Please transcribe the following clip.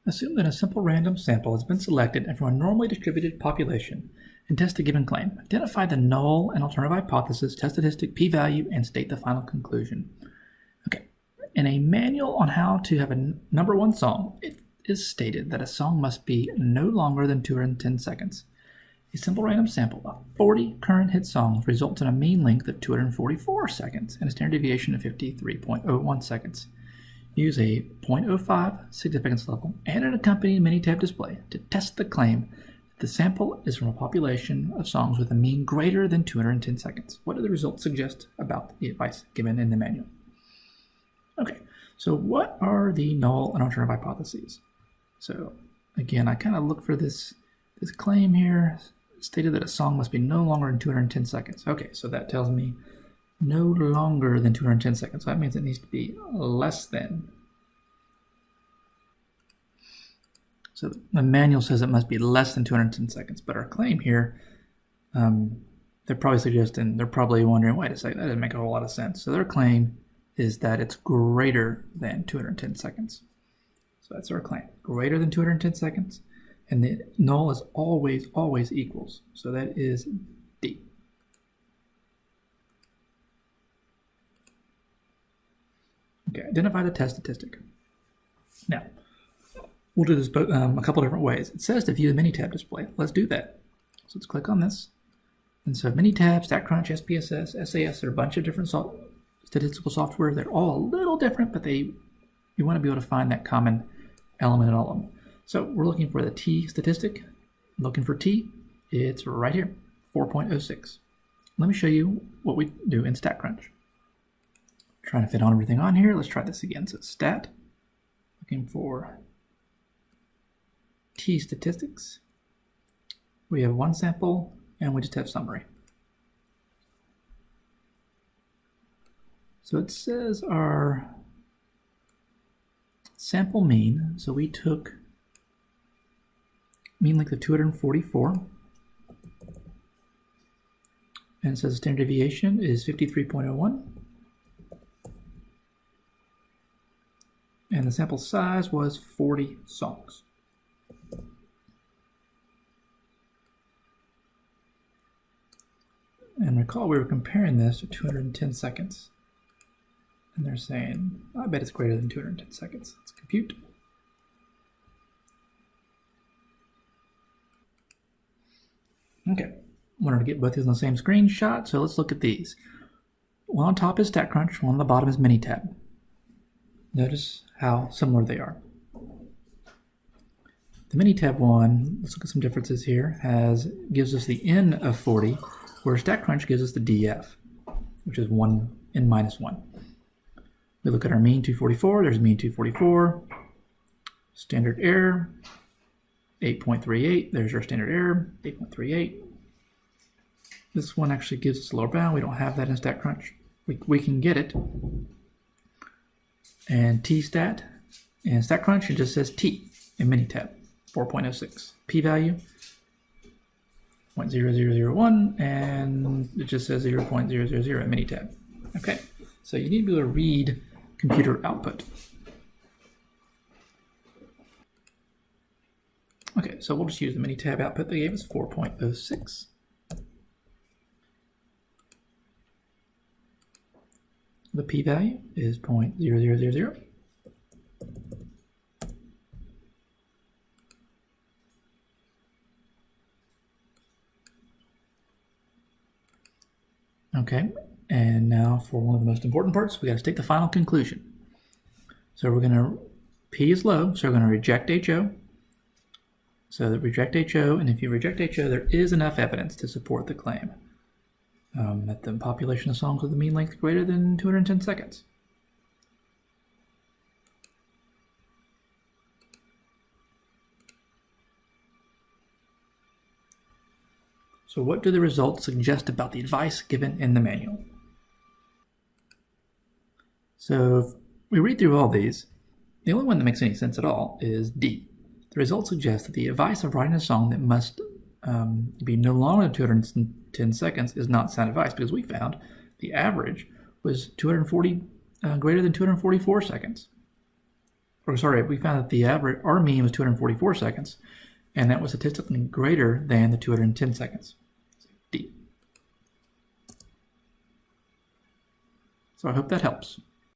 Assume that a simple random sample has been selected from a normally distributed population and test a given claim. Identify the null and alternative hypothesis, test statistic, p-value, and state the final conclusion. Okay, in a manual on how to have a number one song, it is stated that a song must be no longer than 210 seconds. A simple random sample of 40 current hit songs results in a mean length of 244 seconds and a standard deviation of 53.01 seconds. Use a 0.05 significance level and an accompanying Minitab display to test the claim that the sample is from a population of songs with a mean greater than 210 seconds. What do the results suggest about the advice given in the manual? Okay, so what are the null and alternative hypotheses? So again, I kind of look for this claim here, stated that a song must be no longer than 210 seconds. Okay, so that tells me no longer than 210 seconds. So that means it needs to be less than. So the manual says it must be less than 210 seconds, but our claim here, they're probably wondering, wait a second, that doesn't make a whole lot of sense. So their claim is that it's greater than 210 seconds. So that's our claim, greater than 210 seconds. And the null is always equals. So that is D. Okay, identify the test statistic. Now, we'll do this a couple different ways. It says to view the Minitab display. Let's do that. So let's click on this. And so Minitab, StatCrunch, SPSS, SAS, there are a bunch of different statistical software. They're all a little different, but you want to be able to find that common element in all of them. So we're looking for the T statistic. Looking for T, it's right here, 4.06. Let me show you what we do in StatCrunch. Trying to fit on everything on here. Let's try this again. So stat, looking for T statistics. We have one sample and we just have summary. So it says our sample mean. So we took mean length of 244. And it says standard deviation is 53.01. And the sample size was 40 songs. And recall we were comparing this to 210 seconds. And they're saying, I bet it's greater than 210 seconds. Let's compute. Okay, wanted to get both these on the same screenshot, so let's look at these. One on top is StatCrunch, one on the bottom is Minitab. Notice how similar they are. The Minitab one, let's look at some differences here, gives us the N of 40, where StatCrunch gives us the DF, which is 1 N minus 1. We look at our mean 244, there's mean 244, standard error, 8.38, there's our standard error, 8.38. This one actually gives us a lower bound. We don't have that in StatCrunch. We can get it. And T-stat, and StatCrunch, it just says T in Minitab, 4.06. P-value, 0.0001, and it just says 0.000 in Minitab. Okay, so you need to be able to read computer output. Okay, so we'll just use the Minitab output they gave us, 4.06. The p-value is 0.0000. Okay, and now for one of the most important parts, we got to state the final conclusion. So we're going to, P is low, so we're going to reject HO. So that reject HO, and if you reject HO, there is enough evidence to support the claim that the population of songs with a mean length greater than 210 seconds. So what do the results suggest about the advice given in the manual? So if we read through all these, the only one that makes any sense at all is D. The results suggest that the advice of writing a song that must be no longer than 210 seconds is not sound advice, because we found the average was greater than 244 seconds. or sorry, we found that the average, our mean was 244 seconds, and that was statistically greater than the 210 seconds. So D. So I hope that helps.